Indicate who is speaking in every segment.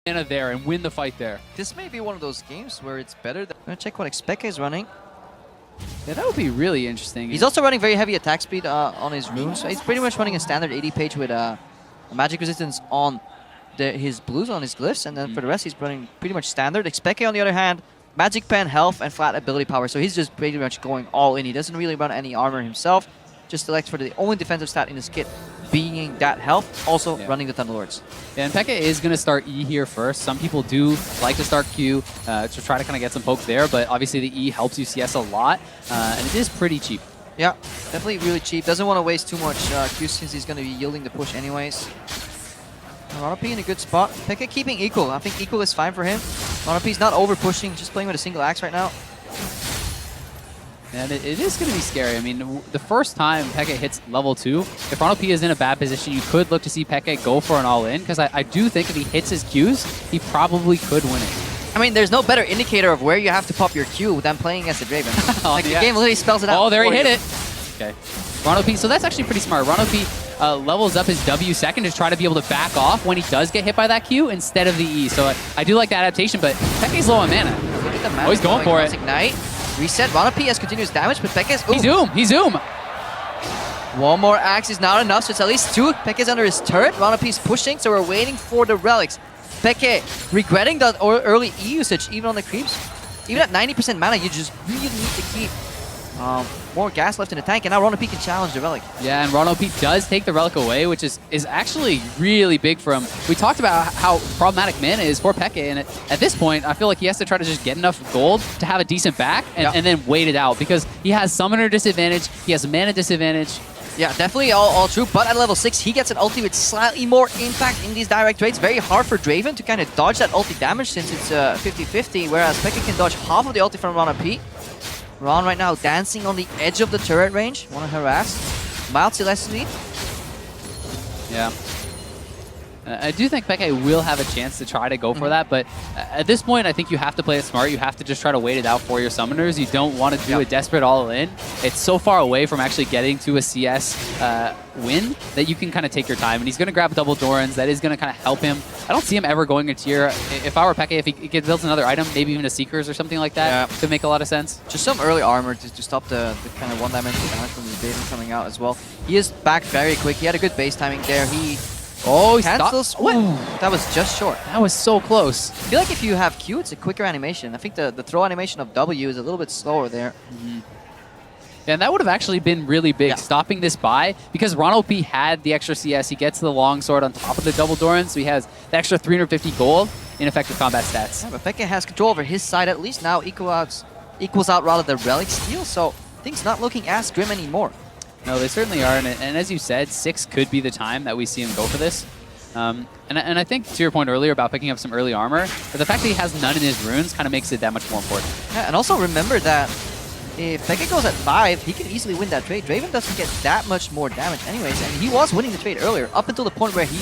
Speaker 1: mana there and win the fight there.
Speaker 2: This may be one of those games where it's better. I'm gonna check what Expeke is running.
Speaker 1: Yeah, that would be really interesting.
Speaker 2: He's also running very heavy attack speed on his runes. So he's pretty much running a standard 80 page with a magic resistance on his blues, on his glyphs, and then for the rest he's running pretty much standard. Expeke on the other hand, magic pen, health, and flat ability power. So he's just pretty much going all in. He doesn't really run any armor himself. Just selects for the only defensive stat in his kit being that health, also running the Thunderlords.
Speaker 1: Yeah, and Pekka is going to start E here first. Some people do like to start Q to try to kind of get some poke there, but obviously the E helps you CS a lot, and it is pretty cheap.
Speaker 2: Yeah, definitely really cheap. Doesn't want to waste too much Q since he's going to be yielding the push anyways. Ronop in a good spot. Pekka keeping equal. I think equal is fine for him. Ronop's not over pushing, just playing with a single axe right now.
Speaker 1: And it is going to be scary. I mean, the first time Pekka hits level 2, if Ronop is in a bad position, you could look to see Pekka go for an all-in, because I do think if he hits his Qs, he probably could win it.
Speaker 2: I mean, there's no better indicator of where you have to pop your Q than playing against a Draven. Like, the game literally spells it out.
Speaker 1: Oh, there he hit it. Okay. Ronop, so that's actually pretty smart. Ronop levels up his W second to try to be able to back off when he does get hit by that Q instead of the E. So I do like the adaptation, but Pekka's low on mana.
Speaker 2: Look at the mana.
Speaker 1: Oh, he's going for it.
Speaker 2: Ignite. Reset. Ronop has continuous damage, but Pekka's...
Speaker 1: He zoom.
Speaker 2: One more axe is not enough, so it's at least 2. Pekka's under his turret. Ronop pushing, so we're waiting for the relics. Pekka regretting that early E usage, even on the creeps. Even at 90% mana, you just really need to keep more gas left in the tank, and now Ronop can challenge the relic.
Speaker 1: Yeah, and Ronop does take the relic away, which is actually really big for him. We talked about how problematic mana is for Pekka, and at this point, I feel like he has to try to just get enough gold to have a decent back, and then wait it out, because he has summoner disadvantage, he has mana disadvantage.
Speaker 2: Yeah, definitely all true, but at level 6, he gets an ulti with slightly more impact in these direct trades. Very hard for Draven to kind of dodge that ulti damage since it's 50-50, whereas Pekka can dodge half of the ulti from Ronop. Ron right now dancing on the edge of the turret range. Want to harass. Mild Celeste lead.
Speaker 1: Yeah. I do think Pekka will have a chance to try to go for that, but at this point, I think you have to play it smart. You have to just try to wait it out for your summoners. You don't want to do a desperate all-in. It's so far away from actually getting to a CS win that you can kind of take your time. And he's going to grab double Dorans. That is going to kind of help him. I don't see him ever going a tier. If I were Pekka, if he builds another item, maybe even a Seekers or something like that, could make a lot of sense.
Speaker 2: Just some early armor to stop the kind of one-dimensional damage from the Draven coming out as well. He is back very quick. He had a good base timing there. He cancels. What? That was just short.
Speaker 1: That was so close.
Speaker 2: I feel like if you have Q, it's a quicker animation. I think the throw animation of W is a little bit slower there.
Speaker 1: Yeah, and that would have actually been really big, stopping this buy, because Ronop had the extra CS. He gets the longsword on top of the double Doran, so he has the extra 350 gold in effective combat stats.
Speaker 2: Yeah, but Pekka has control over his side at least now. Equals out rather the relic steal, so things not looking as grim anymore.
Speaker 1: No, they certainly are, and as you said, 6 could be the time that we see him go for this. And I think, to your point earlier about picking up some early armor, but the fact that he has none in his runes kind of makes it that much more important.
Speaker 2: Yeah, and also remember that if Pekka goes at 5, he can easily win that trade. Draven doesn't get that much more damage anyways, and he was winning the trade earlier, up until the point where he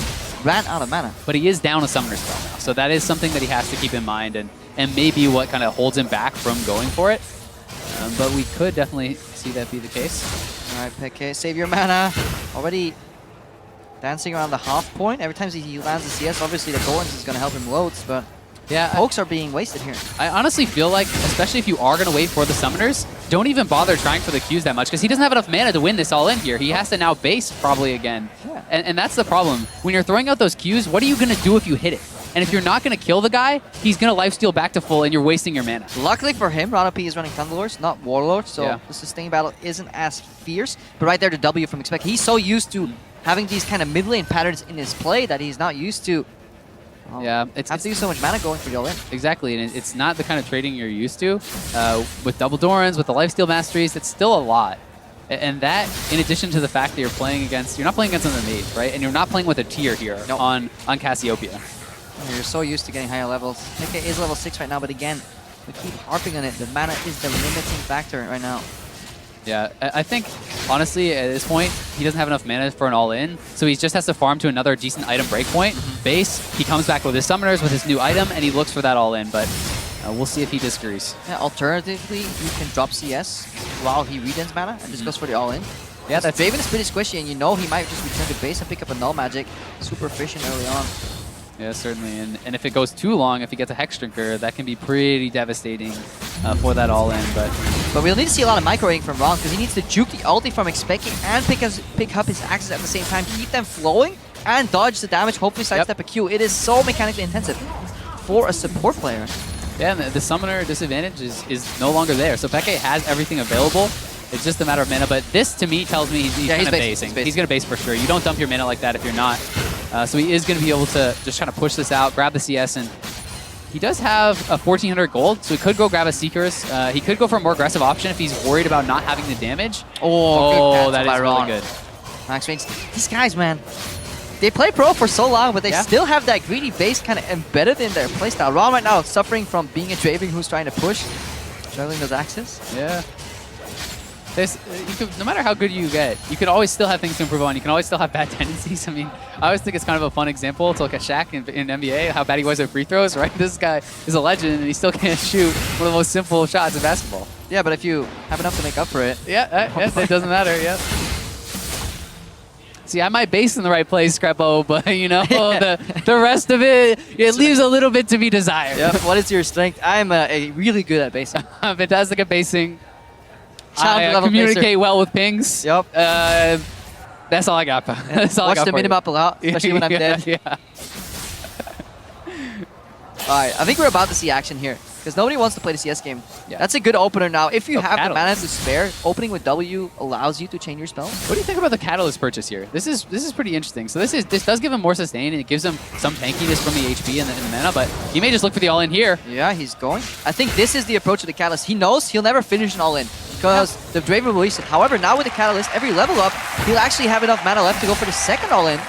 Speaker 2: ran out of mana.
Speaker 1: But he is down a summoner spell now, so that is something that he has to keep in mind, and maybe what kind of holds him back from going for it. But we could definitely see that be the case.
Speaker 2: Alright, Pekka, save your mana. Already dancing around the half point. Every time he lands a CS, obviously the Dorans is going to help him loads, but
Speaker 1: yeah,
Speaker 2: pokes are being wasted here. I
Speaker 1: honestly feel like, especially if you are going to wait for the summoners, don't even bother trying for the Qs that much, because he doesn't have enough mana to win this all in here. He has to now base probably again.
Speaker 2: Yeah.
Speaker 1: And that's the problem. When you're throwing out those Qs, what are you going to do if you hit it? And if you're not going to kill the guy, he's going to lifesteal back to full, and you're wasting your mana.
Speaker 2: Luckily for him, Ronop is running Thunderlords, not Warlords, so the sustain battle isn't as fierce. But right there, the W from Expect. He's so used to having these kind of mid lane patterns in his play that he's not used to.
Speaker 1: It's
Speaker 2: have to use so much mana going for the all-in.
Speaker 1: Exactly, and it's not the kind of trading you're used to. With double Dorans, with the lifesteal masteries, it's still a lot. And that, in addition to the fact that you're not playing against another mage, right? And you're not playing with a tier here on Cassiopeia.
Speaker 2: You're so used to getting higher levels. Pekka is level 6 right now, but again, we keep harping on it. The mana is the limiting factor right now.
Speaker 1: Yeah, I think, honestly, at this point, he doesn't have enough mana for an all-in, so he just has to farm to another decent item breakpoint. Base, he comes back with his summoners, with his new item, and he looks for that all-in, but we'll see if he disagrees.
Speaker 2: Yeah, alternatively, you can drop CS while he regains mana and just goes for the all-in.
Speaker 1: Yeah, that's
Speaker 2: Draven is pretty squishy, and you know he might just return to base and pick up a null magic. Super efficient early on.
Speaker 1: Yeah, certainly. And if it goes too long, if he gets a Hex Drinker, that can be pretty devastating for that all-in.
Speaker 2: But we'll need to see a lot of microing from Ron because he needs to juke the ulti from Expecting and pick up his axes at the same time, keep them flowing, and dodge the damage, hopefully sidestep a Q. It is so mechanically intensive for a support player.
Speaker 1: Yeah, and the summoner disadvantage is no longer there. So Peke has everything available. It's just a matter of mana, but this to me tells me he's kind of basing. He's going to base for sure. You don't dump your mana like that if you're not. So he is going to be able to just try to push this out, grab the CS, and he does have a 1,400 gold, so he could go grab a Seekers. He could go for a more aggressive option if he's worried about not having the damage.
Speaker 2: Oh,
Speaker 1: that is really good.
Speaker 2: Max range. These guys, man, they play pro for so long, but they still have that greedy base kind of embedded in their playstyle. Ron right now suffering from being a Draven who's trying to push, juggling those axes.
Speaker 1: Yeah. No matter how good you get, you can always still have things to improve on. You can always still have bad tendencies. I mean, I always think it's kind of a fun example to look at Shaq in NBA, how bad he was at free throws, right? This guy is a legend, and he still can't shoot one of the most simple shots in basketball.
Speaker 2: Yeah, but if you have enough to make up for it.
Speaker 1: Yeah, it doesn't matter, yeah. See, I might base in the right place, Screpo, but, you know, the rest of it leaves a little bit to be desired.
Speaker 2: Yep. What is your strength? I'm really good at basing.
Speaker 1: I'm fantastic at basing. I communicate well with pings.
Speaker 2: Yep.
Speaker 1: That's all I got. That's all
Speaker 2: Watch
Speaker 1: I got
Speaker 2: the minimap a lot, especially when I'm dead.
Speaker 1: Yeah.
Speaker 2: All right, I think we're about to see action here because nobody wants to play the CS game. Yeah. That's a good opener now. If you have the mana to spare, opening with W allows you to chain your spells.
Speaker 1: What do you think about the Catalyst purchase here? This is pretty interesting. So this does give him more sustain, and it gives him some tankiness from the HP and the mana, but he may just look for the all-in here.
Speaker 2: Yeah, he's going. I think this is the approach of the Catalyst. He knows he'll never finish an all-in because the Draven will waste it. However, now with the Catalyst, every level up, he'll actually have enough mana left to go for the second all-in.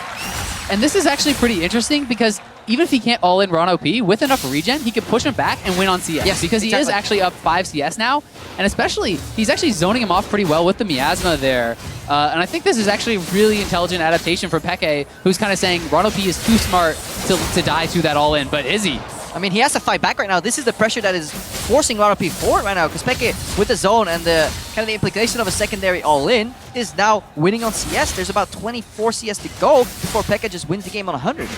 Speaker 1: And this is actually pretty interesting because even if he can't all-in Ron OP, with enough regen, he can push him back and win on CS.
Speaker 2: Yes,
Speaker 1: because he is actually up 5 CS now. And especially, he's actually zoning him off pretty well with the Miasma there. And I think this is actually a really intelligent adaptation for Peke, who's kind of saying Ron OP is too smart to die to that all-in. But is he?
Speaker 2: I mean, he has to fight back right now. This is the pressure that is forcing Ron OP forward right now because Peke, with the zone and the kind of the implication of a secondary all-in, is now winning on CS. There's about 24 CS to go before Peke just wins the game on 100.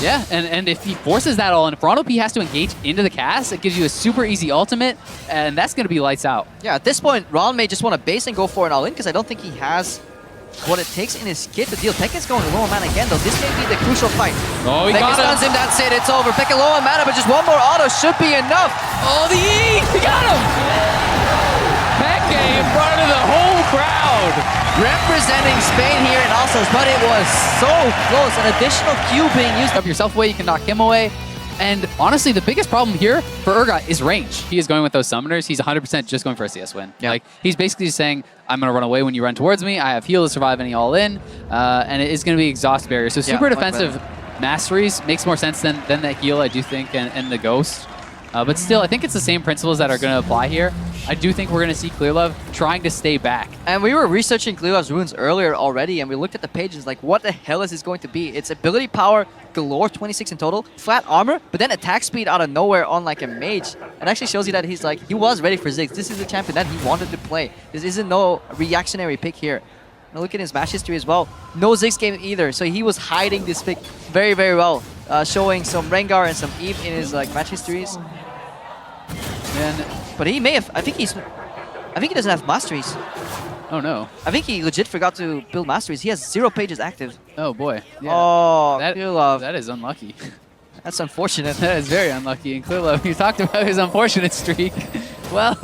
Speaker 1: Yeah, and if he forces that all in, if Ron OP has to engage into the cast, it gives you a super easy ultimate, and that's going to be lights out.
Speaker 2: Yeah, at this point, Ron may just want to base and go for an all-in because I don't think he has what it takes in his kit to deal. Peke's going low on mana again, though. This may be the crucial fight.
Speaker 1: Oh, he
Speaker 2: Peke
Speaker 1: got
Speaker 2: stuns him. That's it. It's over. Peke low on mana, but just one more auto should be enough.
Speaker 1: Oh, the E! He got him! Peke in front of the whole crowd.
Speaker 2: Representing Spain here in Oslos, but it was so close. An additional Q being used.
Speaker 1: Up yourself away, you can knock him away. And honestly, the biggest problem here for Urgot is range. He is going with those summoners. He's 100% just going for a CS win.
Speaker 2: Yeah.
Speaker 1: Like, he's basically just saying, I'm going to run away when you run towards me. I have heal to survive any all-in. And it is going to be exhaust barrier. So super defensive masteries makes more sense than that heal, I do think, and the ghost. But still, I think it's the same principles that are going to apply here. I do think we're going to see Clearlove trying to stay back.
Speaker 2: And we were researching Clearlove's runes earlier already, and we looked at the pages like, what the hell is this going to be? It's ability power galore, 26 in total, flat armor, but then attack speed out of nowhere on like a mage. It actually shows you that he's like, he was ready for Ziggs. This is the champion that he wanted to play. This isn't no reactionary pick here. Now look at his match history as well. No Ziggs game either, so he was hiding this pick very, very well, showing some Rengar and some Eve in his like match histories. But he may have, I think he doesn't have masteries.
Speaker 1: Oh no.
Speaker 2: I think he legit forgot to build masteries. He has 0 pages active.
Speaker 1: Oh boy. Yeah.
Speaker 2: Oh,
Speaker 1: Clearlove. That is unlucky.
Speaker 2: That's unfortunate.
Speaker 1: That is very unlucky. And Clearlove, you talked about his unfortunate streak. Well,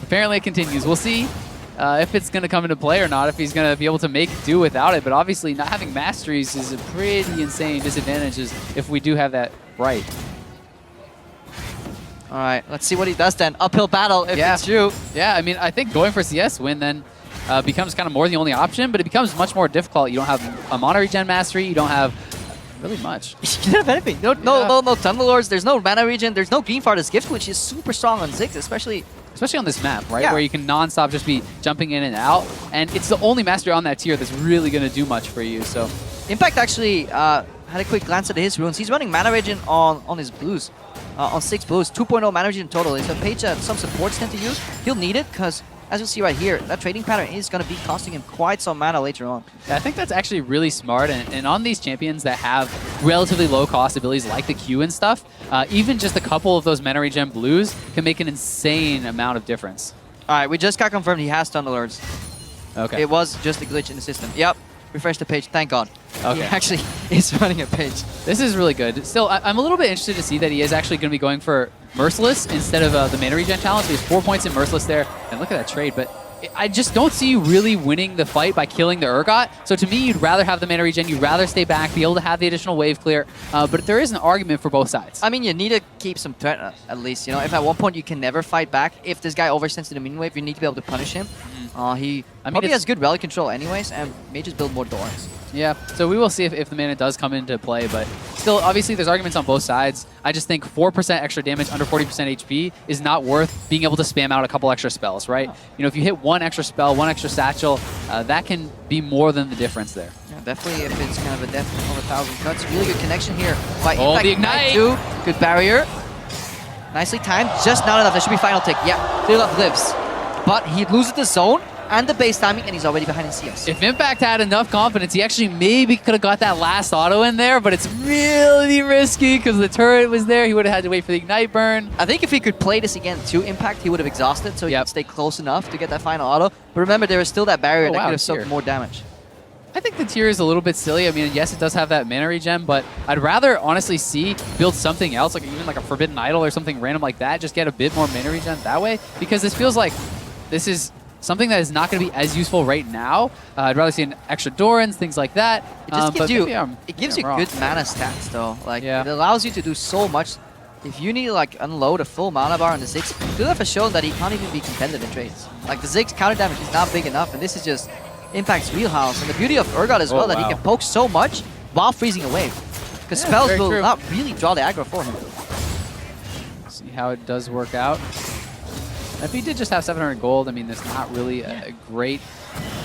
Speaker 1: apparently it continues. We'll see if it's going to come into play or not, if he's going to be able to make do without it. But obviously not having masteries is a pretty insane disadvantage if we do have that right.
Speaker 2: All right, let's see what he does then. Uphill battle if it's true.
Speaker 1: Yeah, I mean, I think going for CS win then becomes kind of more the only option, but it becomes much more difficult. You don't have a mana regen mastery. You don't have really much.
Speaker 2: You don't have anything. No Tunnel Lords. There's no mana regen. There's no Green Farthest Gift, which is super strong on Ziggs, especially
Speaker 1: on this map, right? Yeah. Where you can non-stop just be jumping in and out. And it's the only mastery on that tier that's really going to do much for you. So
Speaker 2: Impact actually had a quick glance at his runes. He's running mana regen on his blues. On 6 blues, 2.0 mana regen total. It's a page that some supports tend to use. He'll need it because as you'll see right here, that trading pattern is going to be costing him quite some mana later on.
Speaker 1: I think that's actually really smart, and on these champions that have relatively low cost abilities like the Q and stuff, even just a couple of those mana regen blues can make an insane amount of difference.
Speaker 2: All right, we just got confirmed he has stun alerts.
Speaker 1: Okay.
Speaker 2: It was just a glitch in the system. Yep, refresh the page, thank God.
Speaker 1: Okay.
Speaker 2: He actually is running a page.
Speaker 1: This is really good. Still, I'm a little bit interested to see that he is actually going to be going for Merciless instead of the mana regen challenge. So he has 4 points in Merciless there, and look at that trade, but I just don't see you really winning the fight by killing the Urgot. So to me, you'd rather have the mana regen, you'd rather stay back, be able to have the additional wave clear, but there is an argument for both sides.
Speaker 2: I mean, you need to keep some threat at least, you know. If at one point you can never fight back, if this guy overextends to the minion wave, you need to be able to punish him. He probably has good rally control anyways, and may just build more Dorans.
Speaker 1: Yeah, so we will see if the mana does come into play, but still, obviously, there's arguments on both sides. I just think 4% extra damage under 40% HP is not worth being able to spam out a couple extra spells, right?
Speaker 2: Oh.
Speaker 1: You know, if you hit one extra spell, one extra satchel, that can be more than the difference there.
Speaker 2: Yeah, definitely if it's kind of a death of 1,000 cuts. Really good connection here by
Speaker 1: Oh,
Speaker 2: Impact
Speaker 1: the Ignite!
Speaker 2: too. Good barrier. Nicely timed, just not enough. That should be final tick. Yeah, Clearlove lives. But he loses the zone and the base timing, and he's already behind in CS.
Speaker 1: If Impact had enough confidence, he actually maybe could have got that last auto in there, but it's really risky because the turret was there. He would have had to wait for the Ignite burn.
Speaker 2: I think if he could play this again to Impact, he would have exhausted, so he could stay close enough to get that final auto. But remember, there was still that barrier that could have soaked more damage.
Speaker 1: I think the tier is a little bit silly. I mean, yes, it does have that mana regen, but I'd rather honestly see build something else, like even like a Forbidden Idol or something random like that, just get a bit more mana regen that way, because this feels like this is something that is not going to be as useful right now. I'd rather see an extra Dorans, things like that.
Speaker 2: It just gives you,
Speaker 1: it
Speaker 2: gives you good mana stats though. Like it allows you to do so much. If you need to like unload a full mana bar on the Ziggs, Clearlove has shown that he can't even be competitive in trades. Like the Ziggs counter damage is not big enough, and this is just Impact's wheelhouse. And the beauty of Urgot as well, that he can poke so much while freezing a wave. Because spells will not really draw the aggro for him.
Speaker 1: See how it does work out. If he did just have 700 gold, I mean, there's not really a great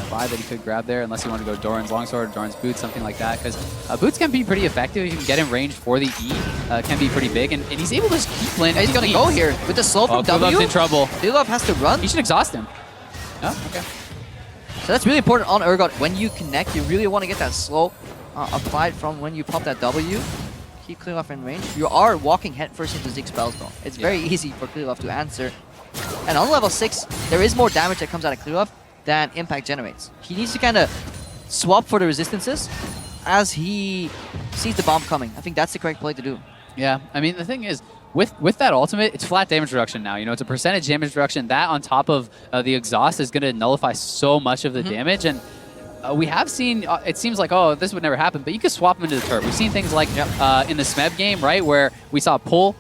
Speaker 1: buy that he could grab there, unless you want to go Doran's Longsword, Doran's Boots, something like that. Because Boots can be pretty effective if you can get in range for the E. Can be pretty big, and he's able to just keep landing.
Speaker 2: He's going to go here with the slow from W.
Speaker 1: Clearlove's in trouble.
Speaker 2: Clearlove has to run.
Speaker 1: He should exhaust him. Oh, okay.
Speaker 2: So that's really important on Urgot. When you connect, you really want to get that slow applied from when you pop that W. Keep Clearlove in range. You are walking headfirst into Ziggs spells though. It's very easy for Clearlove to answer. And on level 6, there is more damage that comes out of Clearlove than Impact generates. He needs to kind of swap for the resistances as he sees the bomb coming. I think that's the correct play to do.
Speaker 1: Yeah, I mean, the thing is, with that ultimate, it's flat damage reduction now. You know, it's a percentage damage reduction. That on top of the exhaust is going to nullify so much of the damage. And we have seen, it seems like, oh, this would never happen, but you can swap them into the turret. We've seen things like in the Smeb game, right, where we saw pull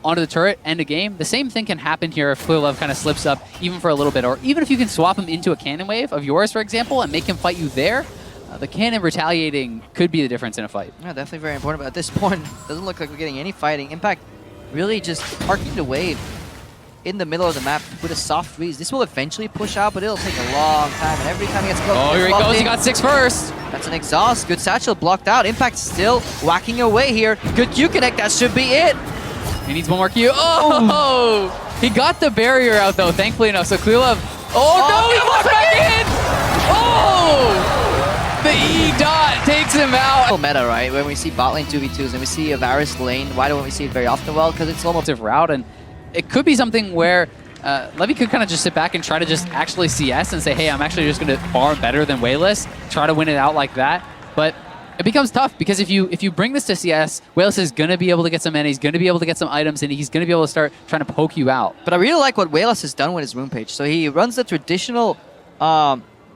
Speaker 1: onto the turret, end of game. The same thing can happen here if Clearlove kind of slips up even for a little bit, or even if you can swap him into a cannon wave of yours, for example, and make him fight you there. The cannon retaliating could be the difference in a fight.
Speaker 2: Yeah, definitely very important, but at this point, doesn't look like we're getting any fighting. Impact really just parking the wave in the middle of the map with a soft freeze. This will eventually push out, but it'll take a long time, and every time he gets close...
Speaker 1: Oh, here he goes, he got 6 first!
Speaker 2: That's an exhaust. Good satchel blocked out. Impact still whacking away here. Good Q connect, that should be it!
Speaker 1: He needs one more Q. Oh! He got the barrier out, though, thankfully enough. So Clearlove... Oh, no! He walked back in! Oh! The E dot takes him out.
Speaker 2: Meta, right? When we see bot lane 2v2s and we see a Varus lane, why don't we see it very often? Well, because it's almost
Speaker 1: a route, and it could be something where Levy could kind of just sit back and try to just actually CS and say, hey, I'm actually just going to farm better than Wayless, try to win it out like that. But it becomes tough because if you bring this to CS, Wayless is going to be able to get some mana, he's going to be able to get some items, and he's going to be able to start trying to poke you out.
Speaker 2: But I really like what Wayless has done with his rune page. So he runs the traditional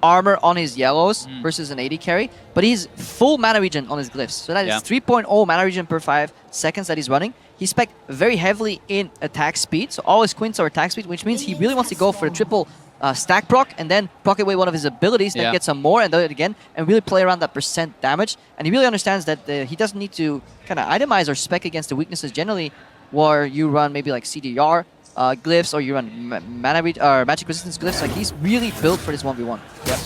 Speaker 2: armor on his yellows versus an AD carry, but he's full mana regen on his glyphs. So that is 3.0 mana regen per 5 seconds that he's running. He's spec very heavily in attack speed, so all his quints are attack speed, which means he really wants to go for the triple stack proc and then proc away one of his abilities, then get some more and do it again, and really play around that percent damage. And he really understands that he doesn't need to kind of itemize or spec against the weaknesses generally, where you run maybe like CDR glyphs, or you run magic resistance glyphs. Like, he's really built for this 1v1.
Speaker 1: Yep.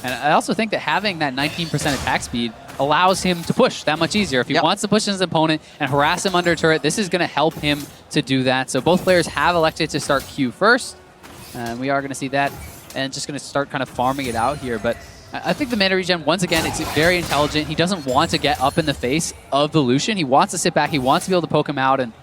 Speaker 1: And I also think that having that 19% attack speed allows him to push that much easier. If he wants to push his opponent and harass him under turret, this is going to help him to do that. So both players have elected to start Q first. And we are going to see that and just going to start kind of farming it out here. But I think the mana regen, once again, it's very intelligent. He doesn't want to get up in the face of the Lucian. He wants to sit back. He wants to be able to poke him out. And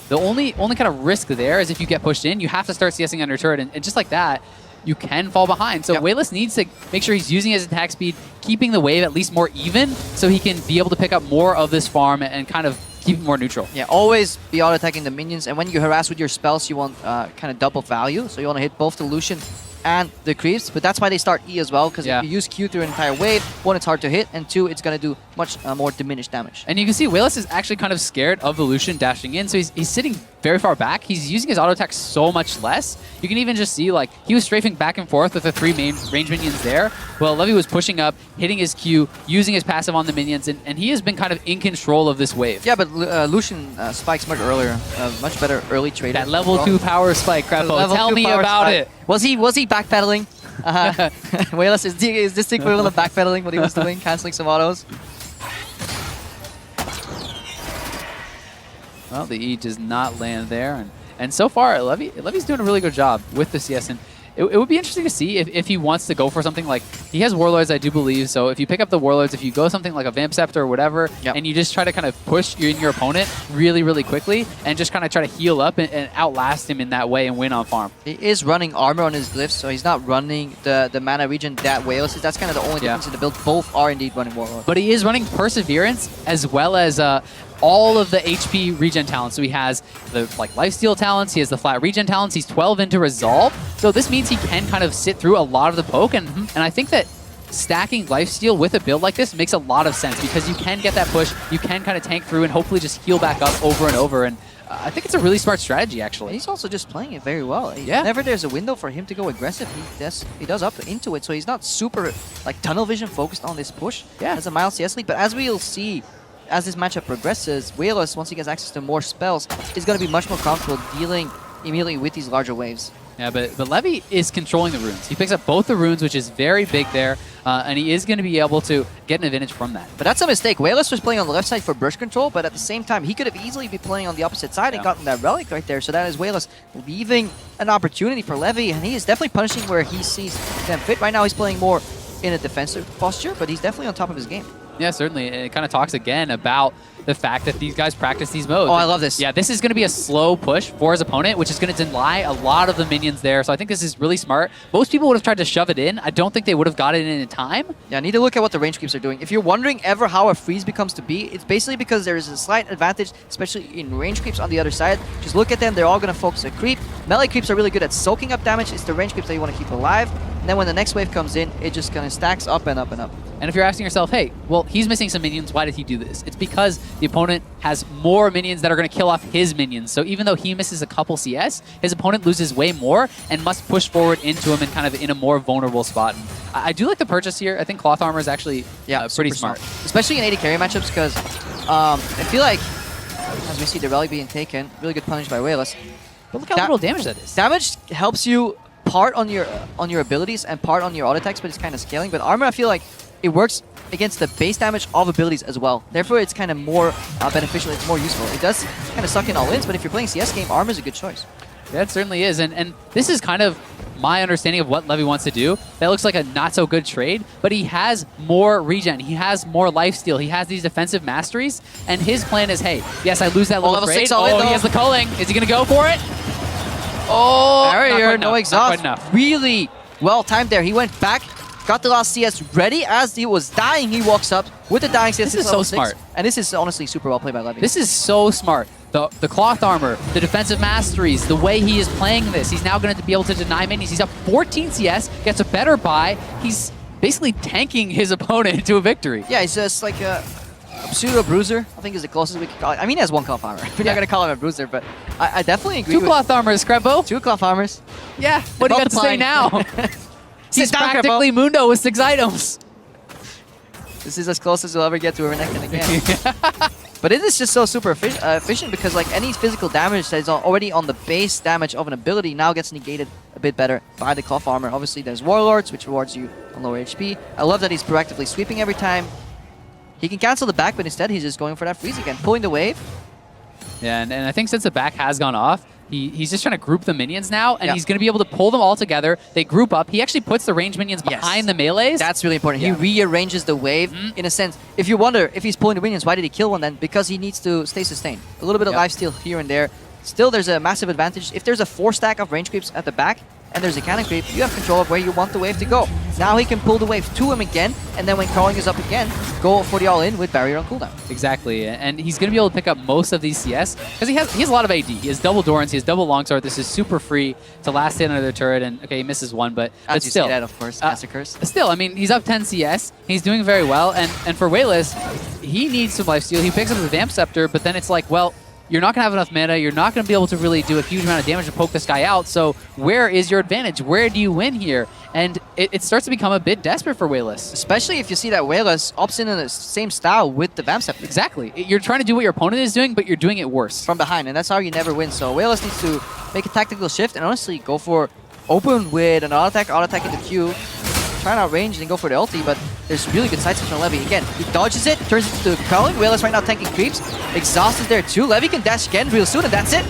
Speaker 1: the only kind of risk there is if you get pushed in, you have to start CSing under turret. And just like that, you can fall behind. So Wayless needs to make sure he's using his attack speed, keeping the wave at least more even, so he can be able to pick up more of this farm and kind of keep it more neutral.
Speaker 2: Yeah, always be auto-attacking the minions. And when you harass with your spells, you want kind of double value. So you want to hit both the Lucian and the creeps, but that's why they start E as well, because if you use Q through an entire wave, one, it's hard to hit, and two, it's going to do much more diminished damage.
Speaker 1: And you can see Wayless is actually kind of scared of the Lucian dashing in, so he's sitting very far back. He's using his auto attack so much less. You can even just see, like, he was strafing back and forth with the 3 main range minions there, while Levy was pushing up, hitting his Q, using his passive on the minions, and he has been kind of in control of this wave.
Speaker 2: Yeah, but Lucian spikes much earlier, much better early trade.
Speaker 1: That level 2 power spike, Crapo. Tell me about it.
Speaker 2: Was he backpedaling? Wayless is this the equivalent of backpedaling what he was doing, canceling some autos?
Speaker 1: Well, the E does not land there, and so far Levy's doing a really good job with the CS. And it would be interesting to see if he wants to go for something like, he has Warlords, I do believe, so if you pick up the Warlords, if you go something like a Vamp Scepter or whatever, and you just try to kind of push your opponent really, really quickly, and just kind of try to heal up and outlast him in that way and win on farm.
Speaker 2: He is running armor on his glyphs, so he's not running the mana regen that Wayless is. That's kind of the only difference in the build. Both are indeed running Warlord.
Speaker 1: But he is running Perseverance as well as all of the HP regen talents. So he has the lifesteal talents, he has the flat regen talents, he's 12 into Resolve. So this means he can kind of sit through a lot of the poke, and I think that stacking lifesteal with a build like this makes a lot of sense, because you can get that push, you can kind of tank through and hopefully just heal back up over and over. And I think it's a really smart strategy, actually.
Speaker 2: He's also just playing it very well. Whenever there's a window for him to go aggressive, he does up into it. So he's not super tunnel vision focused on this push as a mild CS league. But as we'll see, as this matchup progresses, Wayless, once he gets access to more spells, is going to be much more comfortable dealing immediately with these larger waves.
Speaker 1: Yeah, but Levy is controlling the runes. He picks up both the runes, which is very big there, and he is going to be able to get an advantage from that.
Speaker 2: But that's a mistake. Wayless was playing on the left side for burst control, but at the same time, he could have easily been playing on the opposite side and gotten that relic right there. So that is Wayless leaving an opportunity for Levy, and he is definitely punishing where he sees them fit. Right now, he's playing more in a defensive posture, but he's definitely on top of his game.
Speaker 1: Yeah, certainly. And it kind of talks again about the fact that these guys practice these modes.
Speaker 2: Oh, I love this.
Speaker 1: Yeah, this is going to be a slow push for his opponent, which is going to deny a lot of the minions there. So I think this is really smart. Most people would have tried to shove it in. I don't think they would have got it in time.
Speaker 2: Yeah, I need to look at what the range creeps are doing. If you're wondering ever how a freeze becomes to be, it's basically because there is a slight advantage, especially in range creeps on the other side. Just look at them. They're all going to focus a creep. Melee creeps are really good at soaking up damage. It's the range creeps that you want to keep alive. And then when the next wave comes in, it just kind of stacks up and up and up.
Speaker 1: And if you're asking yourself, hey, well, he's missing some minions, why did he do this? It's because the opponent has more minions that are going to kill off his minions. So even though he misses a couple CS, his opponent loses way more and must push forward into him and kind of in a more vulnerable spot. And I do like the purchase here. I think Cloth Armor is actually pretty smart.
Speaker 2: Especially in AD carry matchups, because I feel like, as we see the relic being taken, really good punish by Wayless.
Speaker 1: But look how little damage that is.
Speaker 2: Damage helps you part on your abilities and part on your auto attacks, but it's kind of scaling. But armor, I feel like it works against the base damage of abilities as well. Therefore, it's kind of more beneficial. It's more useful. It does kind of suck in all wins, but if you're playing CS game, armor is a good choice.
Speaker 1: Yeah, it certainly is. And this is kind of my understanding of what Levy wants to do. That looks like a not-so-good trade, but he has more regen. He has more lifesteal. He has these defensive masteries, and his plan is, hey, yes, I lose that little trade. He has the culling. Is he going to go for it? Oh,
Speaker 2: barrier, no exhaust. Really well timed there. He went back, got the last CS ready. As he was dying, he walks up with the dying CS.
Speaker 1: This is so smart.
Speaker 2: And this is honestly super well played by Levy.
Speaker 1: This is so smart. The cloth armor, the defensive masteries, the way he is playing this. He's now going to be able to deny minions. He's up 14 CS, gets a better buy. He's basically tanking his opponent to a victory.
Speaker 2: Yeah, he's just like a pseudo bruiser, I think is the closest we could call it. I mean, he has one cloth armor. We're not going to call him a bruiser, but I definitely agree.
Speaker 1: 2 cloth armors, Crebo.
Speaker 2: 2 cloth armors.
Speaker 1: Yeah, what do you got to say now? He's practically Mundo with 6 items.
Speaker 2: This is as close as we'll ever get to a Renekton again. But it is just so super efficient because like any physical damage that is already on the base damage of an ability now gets negated a bit better by the cloth armor. Obviously, there's Warlords, which rewards you on lower HP. I love that he's proactively sweeping every time. He can cancel the back, but instead he's just going for that freeze again, pulling the wave.
Speaker 1: Yeah, and I think since the back has gone off, He's just trying to group the minions now, and he's going to be able to pull them all together. They group up. He actually puts the ranged minions behind the melees.
Speaker 2: That's really important. He rearranges the wave in a sense. If you wonder if he's pulling the minions, why did he kill one then? Because he needs to stay sustained. A little bit of lifesteal here and there. Still, there's a massive advantage. If there's a 4-stack of range creeps at the back, and there's a cannon creep, you have control of where you want the wave to go. Now he can pull the wave to him again, and then when crawling is up again, go for the all-in with barrier on cooldown.
Speaker 1: Exactly, and he's going to be able to pick up most of these CS, because he has a lot of AD. He has double Dorans, he has double Longsword. This is super free to last hit under the turret, and okay, he misses one, but still.
Speaker 2: That, of course, massacres.
Speaker 1: Still, I mean, he's up 10 CS, he's doing very well, and for Wayless, he needs some lifesteal. He picks up the Vamp Scepter, but then it's like, well, you're not going to have enough mana. You're not going to be able to really do a huge amount of damage to poke this guy out. So where is your advantage? Where do you win here? And it starts to become a bit desperate for Wayless.
Speaker 2: Especially if you see that Wayless opts in the same style with the Vamp Scepter.
Speaker 1: Exactly. You're trying to do what your opponent is doing, but you're doing it worse.
Speaker 2: From behind, and that's how you never win. So Wayless needs to make a tactical shift and honestly go for open with an auto attack into Q. Try and outrange and go for the ulti, but there's really good sidesteps from Levy. Again, he dodges it, turns it into Culling. Wayless right now tanking creeps. Exhaust is there too. Levy can dash again real soon, and that's it.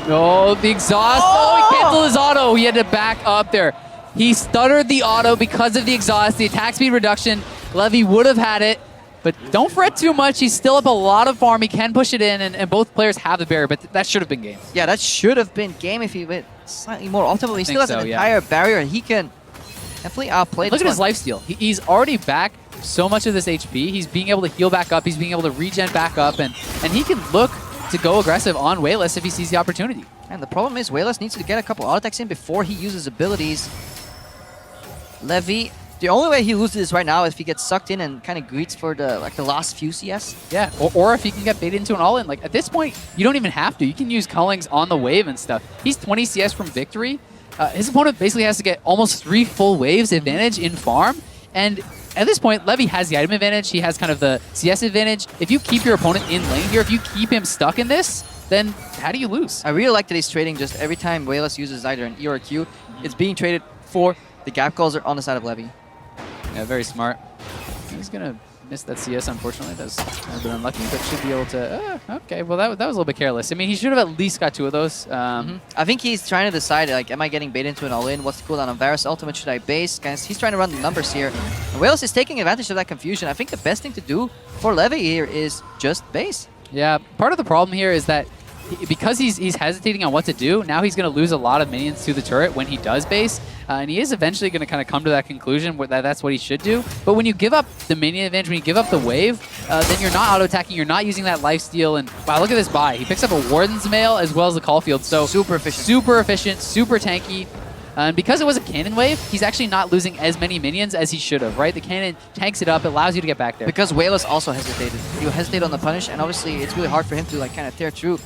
Speaker 1: Oh, the exhaust. Oh, he canceled his auto. He had to back up there. He stuttered the auto because of the exhaust, the attack speed reduction. Levy would have had it, but don't fret too much. He's still up a lot of farm. He can push it in, and both players have the barrier, but that should have been game.
Speaker 2: Yeah, that should have been game if he went slightly more optimal. He still has an entire barrier, and he can definitely outplay
Speaker 1: Look
Speaker 2: this
Speaker 1: at his lifesteal. He's already back so much of this HP. He's being able to heal back up. He's being able to regen back up, and he can look to go aggressive on Wayless if he sees the opportunity.
Speaker 2: And the problem is Wayless needs to get a couple auto attacks in before he uses abilities. Levy, the only way he loses this right now is if he gets sucked in and kind of greets for the last few CS.
Speaker 1: Yeah, or if he can get baited into an all-in. Like at this point, you don't even have to. You can use Cullings on the wave and stuff. He's 20 CS from victory. His opponent basically has to get almost 3 full waves advantage in farm. And at this point, Levy has the item advantage. He has kind of the CS advantage. If you keep your opponent in lane here, if you keep him stuck in this, then how do you lose?
Speaker 2: I really like that he's trading just every time Wayless uses either an E or a Q, it's being traded for the gap calls are on the side of Levy.
Speaker 1: Yeah, very smart. He's going to miss that CS, unfortunately. That's a bit unlucky, but should be able to... okay, well, that was a little bit careless. I mean, he should have at least got 2 of those.
Speaker 2: I think he's trying to decide, like, am I getting baited into an all-in? What's the cooldown on Varus ultimate? Should I base? Guys, he's trying to run the numbers here. And Wayless is taking advantage of that confusion. I think the best thing to do for Levy here is just base.
Speaker 1: Yeah, part of the problem here is that because he's hesitating on what to do, now he's going to lose a lot of minions to the turret when he does base. And he is eventually going to kind of come to that conclusion where that's what he should do. But when you give up the minion advantage, when you give up the wave, then you're not auto-attacking, you're not using that lifesteal. And wow, look at this buy. He picks up a Warden's Mail as well as the Caulfield. So
Speaker 2: super efficient.
Speaker 1: Super efficient, super tanky. And because it was a cannon wave, he's actually not losing as many minions as he should have, right? The cannon tanks it up, it allows you to get back there.
Speaker 2: Because Wayless also hesitated. He hesitated on the punish, and obviously it's really hard for him to like kind of tear through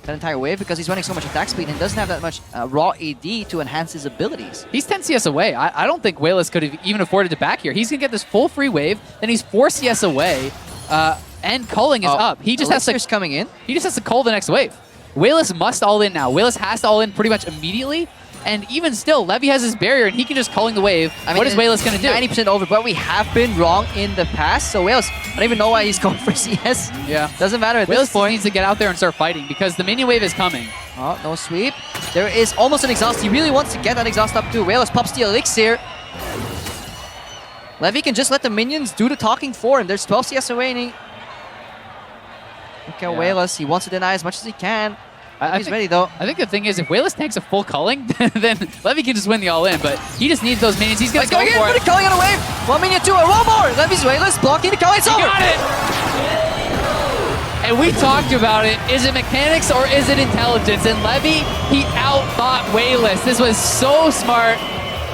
Speaker 2: that entire wave because he's running so much attack speed and doesn't have that much raw AD to enhance his abilities.
Speaker 1: He's 10 CS away. I don't think Wayless could have even afforded to back here. He's going to get this full free wave, then he's 4 CS away, and Culling is up. He just has to
Speaker 2: coming in.
Speaker 1: He just has to cull the next wave. Wayless must all in now. Wayless has to all in pretty much immediately. And even still, Levy has his barrier, and he can just Culling the wave. I mean, what is Wayless going to do?
Speaker 2: 90% over, but we have been wrong in the past. So Wayless, I don't even know why he's going for CS.
Speaker 1: Yeah.
Speaker 2: Doesn't matter at
Speaker 1: Wayless
Speaker 2: this point.
Speaker 1: needs to get out there and start fighting because the minion wave is coming.
Speaker 2: Oh, no sweep. There is almost an exhaust. He really wants to get that exhaust up too. Wayless pops the elixir. Levy can just let the minions do the talking for him. There's 12 CS away, and he... Okay, Wayless, he wants to deny as much as he can. He's ready, though.
Speaker 1: I think the thing is, if Wayless tanks a full Culling, then Levy can just win the all-in, but he just needs those minions. He's going to go for it.
Speaker 2: Put a Culling on a wave. 1 minion, 2, and 1 more. Levy's Wayless blocking the Culling. It's over.
Speaker 1: Got it! And we talked about it. Is it mechanics or is it intelligence? And Levy, he outthought Wayless. This was so smart.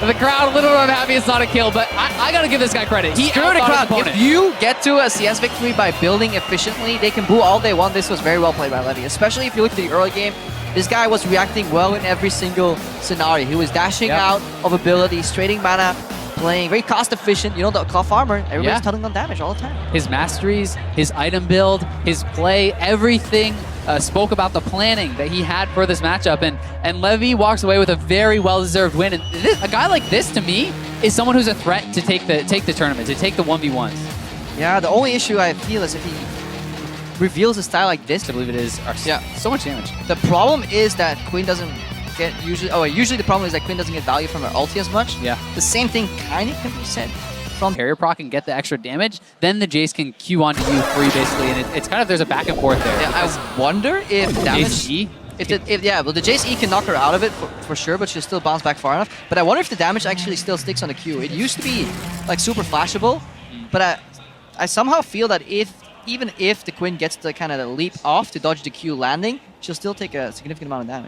Speaker 1: The crowd a little bit unhappy it's not a kill, but I got to give this guy credit. He outthought his opponent.
Speaker 2: If you get to a CS victory by building efficiently, they can boo all they want. This was very well played by Levy, especially if you look at the early game. This guy was reacting well in every single scenario. He was dashing out of abilities, trading mana, playing very cost efficient. You know, the cloth armor, everybody's tunneling on damage all the time.
Speaker 1: His masteries, his item build, his play, everything spoke about the planning that he had for this matchup. And Levy walks away with a very well-deserved win. And a guy like this, to me, is someone who's a threat to take the tournament, to take the 1v1s.
Speaker 2: Yeah, the only issue I feel is if he reveals a style like this.
Speaker 1: I believe it is.
Speaker 2: Yeah.
Speaker 1: So much damage.
Speaker 2: The problem is that Queen doesn't get usually the problem is that Queen doesn't get value from her ulti as much.
Speaker 1: Yeah.
Speaker 2: The same thing kind of can be said from
Speaker 1: Carrier proc and get the extra damage, then the Jace can Q onto you free basically, and it's kind of there's a back and forth there.
Speaker 2: Yeah, I wonder if damage.
Speaker 1: Jace E?
Speaker 2: Well, the Jace E can knock her out of it for sure, but she'll still bounce back far enough. But I wonder if the damage actually still sticks on the Q. It used to be like super flashable, but I somehow feel that even if the Queen gets the kind of leap off to dodge the Q landing, she'll still take a significant amount of damage.